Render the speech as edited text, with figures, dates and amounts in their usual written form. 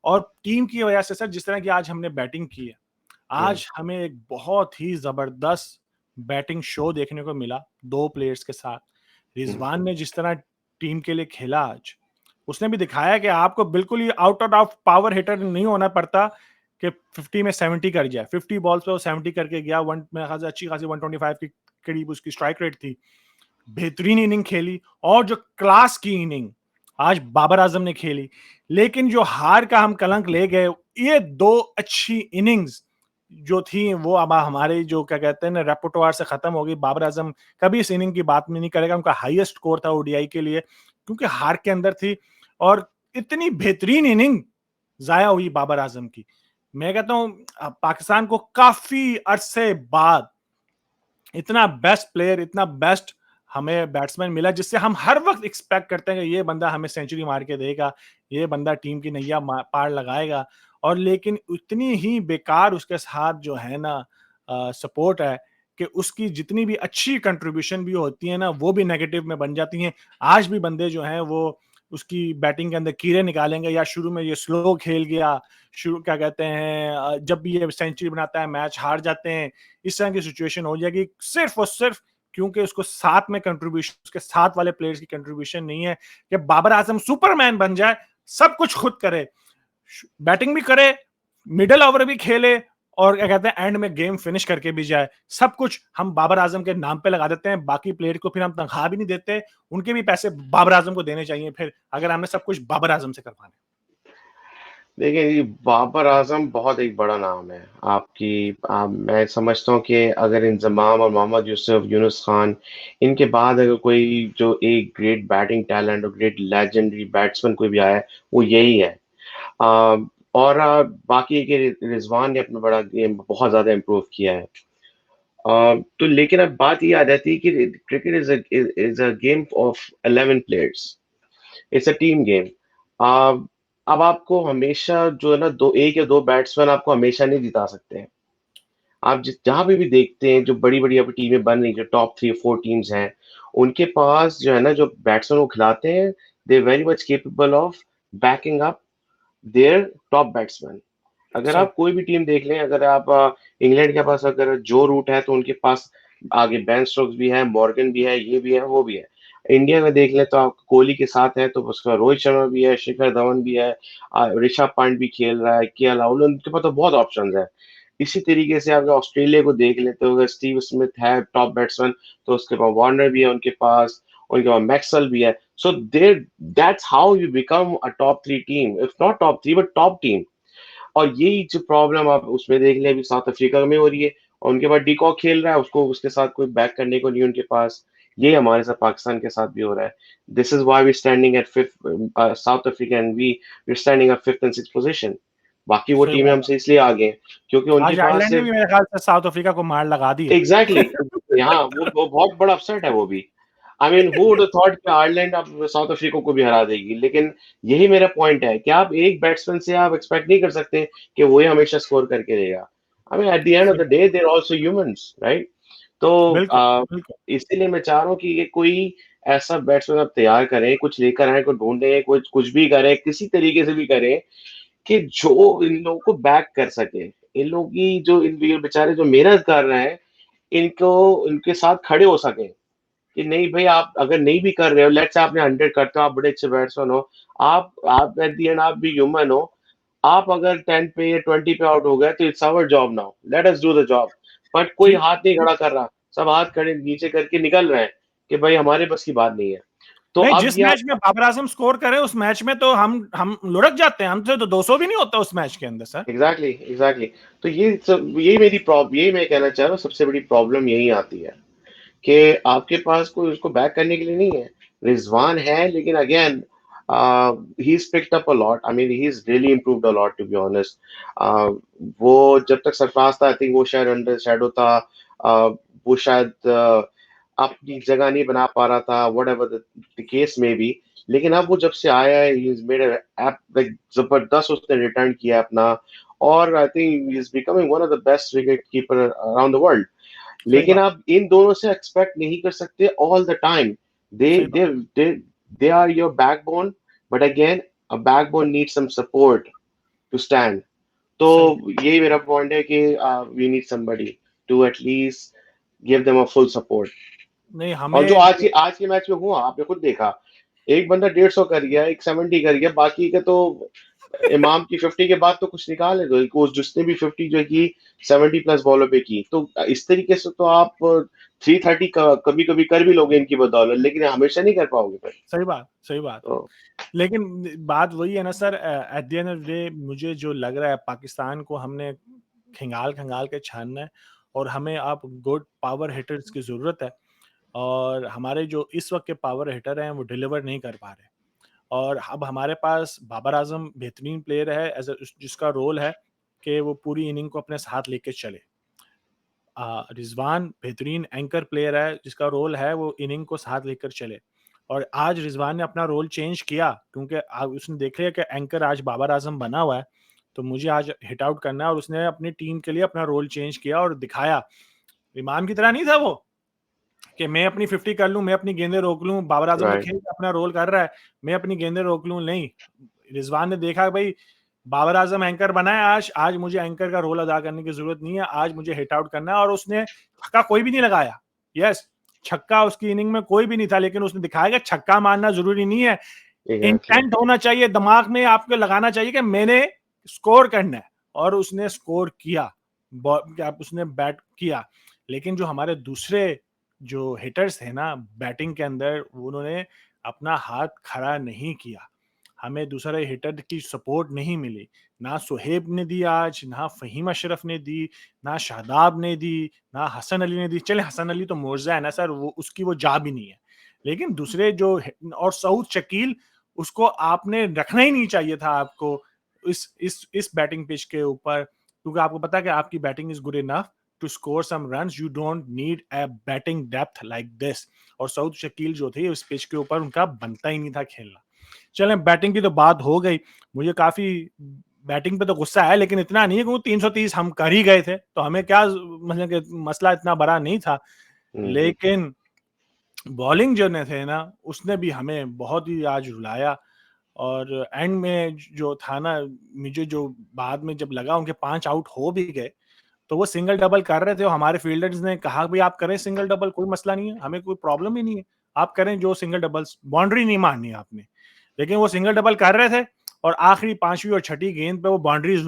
और टीम की वजह से सर, जिस तरह की आज हमने बैटिंग की है, आज हमें एक बहुत ही ज़बरदस्त बैटिंग शो देखने को मिला 2 प्लेयर्स के साथ। रिज़वान ने जिस तरह टीम के लिए खेला आज, उसने भी दिखाया कि आपको बिल्कुल ही out and out power hitter नहीं होना पड़ता कि 50 में 70 कर जाए। 50 बॉल्स पे वो 70 करके गया। मेरे ख़्याल से अच्छी खासी 125 के करीब उसकी स्ट्राइक रेट थी। बेहतरीन इनिंग खेली और जो क्लास की इनिंग आज बाबर आजम ने खेली। लेकिन जो हार का हम कलंक ले गए, ये 2 अच्छी इनिंग्स जो थी वो अब हमारे जो क्या कहते हैं ना रेpertoire से खत्म हो गई। बाबर आजम कभी इस इनिंग की बात में नहीं करेगा। उनका हाईएस्ट स्कोर था ओडीआई के लिए, क्योंकि हार के अंदर थी और इतनी बेहतरीन इनिंग ज़ाया हुई बाबर आजम की। मैं कहता हूँ पाकिस्तान को काफ़ी अरसे बाद इतना बेस्ट प्लेयर, इतना बेस्ट हमें बैट्समैन मिला, जिससे हम हर वक़्त एक्सपेक्ट करते हैं कि ये बंदा हमें सेंचुरी मार के देगा, ये बंदा टीम की नैया पार लगाएगा। और लेकिन इतनी ही बेकार उसके साथ जो है ना सपोर्ट है कि उसकी जितनी भी अच्छी कंट्रीब्यूशन भी होती है ना, वो भी नेगेटिव में बन जाती हैं। आज भी बंदे जो हैं वो उसकी बैटिंग के अंदर कीड़े निकालेंगे, या शुरू में ये स्लो खेल गया, शुरू क्या कहते हैं जब भी ये सेंचुरी बनाता है मैच हार जाते हैं। इस तरह की सिचुएशन हो जाएगी सिर्फ और सिर्फ क्योंकि उसको साथ में कंट्रीब्यूशन, उसके साथ वाले प्लेयर्स की कंट्रीब्यूशन नहीं है कि बाबर आजम सुपरमैन बन जाए, सब कुछ खुद करे, बैटिंग भी करे, मिडल ओवर भी खेले और क्या कहते हैं एंड में गेम फिनिश करके भी जाए। सब कुछ हम बाबर आजम के नाम पे लगा देते हैं। बाकी प्लेयर को फिर हम तनख्वाह भी नहीं देते, उनके भी पैसे बाबर आजम को देने चाहिए फिर, अगर हमें सब कुछ बाबर आजम से करवाना है। देखिए, ये बाबर आजम बहुत एक बड़ा नाम है मैं समझता हूँ कि अगर इंजमाम और मोहम्मद यूसुफ, यूनुस खान, इनके बाद अगर कोई जो एक ग्रेट बैटिंग टैलेंट और ग्रेट लेजेंडरी बैट्समैन कोई भी आया है, वो यही है। आ, बाकी के रिजवान ने अपना बड़ा गेम बहुत ज्यादा इम्प्रूव किया है। तो लेकिन अब बात ये आ जाती है कि cricket is a game of 11 players, it's a team game. अब आपको हमेशा जो है ना, दो एक या दो बैट्समैन आपको हमेशा नहीं जिता सकते हैं। आप जहां पे भी देखते हैं जो बड़ी बड़ी अभी टीमें बन रही, जो टॉप 3 4 टीम्स हैं, उनके पास जो है ना, जो बैट्समैन को खिलाते हैं, they very much capable of backing up their top batsman. अगर सही। आप कोई भी टीम देख लें, अगर आप इंग्लैंड के पास अगर जो रूट है, तो उनके पास आगे बेन स्टोक्स भी है, मॉर्गन भी है, ये भी है, वो भी है। इंडिया में देख लें तो आप कोहली के साथ है, तो उसका रोहित शर्मा भी है, शिखर धवन भी है, ऋषभ पंत भी खेल रहा है, के राहुल, उनके पास तो बहुत ऑप्शंस है। इसी तरीके से आप अगर ऑस्ट्रेलिया को देख लेते हो, अगर स्टीव स्मिथ है टॉप बैट्समैन, तो उसके पास वार्नर भी है उनके पास, उनके पास मैक्सवेल भी है। So there that's how you become a top 3 team, if not top 3 but top team. और यही जो प्रॉब्लम आप उसमें देख लें, अभी साउथ अफ्रीका में हो रही है, और उनके पास डिकॉक खेल रहा है, उसको उसके साथ कोई बैक करने को नहीं उनके पास। ये हमारे साथ पाकिस्तान के साथ भी हो रहा है। This is why we standing at fifth, South Africa and we standing at 5th and 6th position. बाकी वो सही टीमें बात हमसे है। इसलिए आगे हैं क्योंकि उनके आज पास आयरलैंड ने सिर्फ भी मेरे ख्याल से साउथ अफ्रीका को मार लगा दी है। एग्जैक्टली यहाँ वो बहुत बड़ा अपसेट है वो भी। I mean who would thought कि आयरलैंड अब साउथ अफ्रीका को भी हरा देगी, लेकिन यही मेरा पॉइंट है कि आप एक बैट्समैन से आप एक्सपेक्ट नहीं कर सकते कि वो ही हमेशा स्कोर करके देगा। I mean at the end of सही द बात। Day there also humans, right? तो बिल्कुल, बिल्कुल। इसीलिए मैं चाह रहा हूँ कि ये कोई ऐसा बैट्समैन आप तैयार करें, कुछ लेकर आए, कुछ ढूंढे, कुछ कुछ भी करें, किसी तरीके से भी करें कि जो इन लोगों को बैक कर सके। इन लोगों की जो इन ये बेचारे जो मेहनत कर रहे हैं, इनको इनके साथ खड़े हो सके कि नहीं भाई, आप अगर नहीं भी कर रहे हो, लेट्स से आपने 100 करते हो, आप बड़े अच्छे बैट्समैन हो, आप एट द एंड आप भी ह्यूमन हो। आप अगर 10 पे या 20 पे आउट हो गए, तो it's our job now, let us do the job. But कोई ठीक। हाथ नहीं खड़ा कर रहा, सब हाथ खड़े नीचे करके निकल रहे हैं कि भाई हमारे बस की बात नहीं है। तो नहीं, अब जिस ये मैच में बाबर आजम स्कोर करे उस मैच में तो हम लुढ़क जाते हैं। हमसे तो 200 भी नहीं होता उस मैच के अंदर सर। एग्जैक्टली। तो ये सब, यही मेरी प्रॉब्लम, यही मैं कहना चाह रहा हूँ, सबसे बड़ी प्रॉब्लम यही आती है कि आपके पास कोई उसको बैक करने के लिए नहीं है। रिजवान है, लेकिन again he is picked up a lot, I mean he is really improved a lot, to be honest. वो जब तक सरफराज था, आई थिंक वो शायद अंडर शैडो था। वो शायद अपनी जगह नहीं बना पा रहा था, वट एवर द केस में भी। लेकिन अब वो जब से आया है, he is made app like जबरदस्त, उसने रिटर्न किया अपना। और I think he is becoming one of the best wicket keeper around the world. सही लेकिन बात। आप इन दोनों से एक्सपेक्ट नहीं कर सकते ऑल द टाइम। दे सही दे बात। They they are your backbone, but again a backbone needs some support. To stand. तो सही। यही मेरा पॉइंट है कि we need somebody to at least give them a full support. नहीं और जो हमें जो आज के मैच में हुआ, आपने खुद देखा, एक बंदा 150 कर गया, एक 70 कर गया, बाकी के तो इमाम की 50 के बाद तो कुछ निकाले दो, कोच जिसने भी 50 जो की 70 प्लस बॉलों पे की, तो इस तरीके से तो आप 330 कभी कभी कर भी लोगे इनकी बदौलत, लेकिन हमेशा नहीं कर पाओगे फिर। सही बात, सही बात। तो लेकिन बात वही है ना sir, at the end of the day मुझे जो लग रहा है पाकिस्तान को हमने खंगाल-खंगाल के छानना है और हमें अब गुड पावर हिटर्स की ज़रूरत है और हमारे जो इस वक़्त के पावर हिटर हैं वो डिलीवर नहीं कर पा रहे। और अब हमारे पास बाबर आज़म बेहतरीन प्लेयर है एज़ अ जिसका रोल है कि वो पूरी इनिंग को अपने साथ लेके चले। रिज़वान बेहतरीन एंकर प्लेयर है जिसका रोल है वो इनिंग को साथ लेकर चले। और आज रिज़वान ने अपना रोल चेंज किया क्योंकि उसने देख लिया कि एंकर आज बाबर आज़म बना हुआ है, तो मुझे आज हिट आउट करना है और उसने अपनी टीम के लिए अपना रोल चेंज किया और दिखाया। इमाम की तरह नहीं था वो कि मैं अपनी 50 कर लूँ, मैं अपनी गेंदें रोक लूँ, बाबर आज़म तो राइट। खेल के अपना रोल कर रहा है, मैं अपनी गेंदें रोक लूँ, नहीं। रिज़वान ने देखा भई बाबर आज़म एंकर बना है आज मुझे एंकर का रोल अदा करने की ज़रूरत नहीं है, आज मुझे हिट आउट करना है और उसने छक्का कोई भी नहीं लगाया। यस, छक्का उसकी इनिंग में कोई भी नहीं था लेकिन उसने दिखाया कि छक्का मारना ज़रूरी नहीं है। एग्जैक्टली। इंटेंट होना चाहिए, दिमाग में आपको लगाना चाहिए कि मैंने स्कोर करना है और उसने स्कोर किया। क्या उसने बैट किया। लेकिन जो हमारे दूसरे जो हिटर्स थे ना बैटिंग के अंदर उन्होंने अपना हाथ खड़ा नहीं किया। हमें दूसरे हिटर की सपोर्ट नहीं मिली। ना सुहेब ने दी आज, ना फ़हीम अशरफ ने दी, ना शादाब ने दी, ना हसन अली ने दी। चलें हसन अली तो मोर्ज़ा है ना सर, वो उसकी वो जा भी नहीं है। लेकिन दूसरे जो और सऊद शकील उसको आपने रखना ही नहीं चाहिए था आपको इस बैटिंग पिच के ऊपर क्योंकि आपको पता है कि आपकी batting is good enough to score some runs you don't need a batting depth like this. और सऊद शकील जो थे उस पिच के ऊपर उनका बनता ही नहीं था खेलना। चलें बैटिंग की तो बात हो गई। मुझे काफ़ी बैटिंग पे तो गुस्सा है लेकिन इतना नहीं है क्योंकि 330 हम कर ही गए थे, तो हमें क्या मतलब कि मसला इतना बड़ा नहीं था। हम्म। लेकिन बॉलिंग जो ने थे ना, उसने भी हमें बहुत ही आज रुलाया और एंड में जो था ना, मुझे जो बाद में जब लगा उनके 5 आउट हो भी गए, तो वो सिंगल डबल कर रहे थे और हमारे फील्डर्स ने कहा भई आप करें सिंगल डबल कोई मसला नहीं है, हमें कोई प्रॉब्लम ही नहीं है। आप करें जो सिंगल डबल्स बाउंड्री नहीं मारनी है आपने। लेकिन वो सिंगल डबल कर रहे थे और आखिरी 5वीं और छठी गेंद पे वो बाउंड्रीज़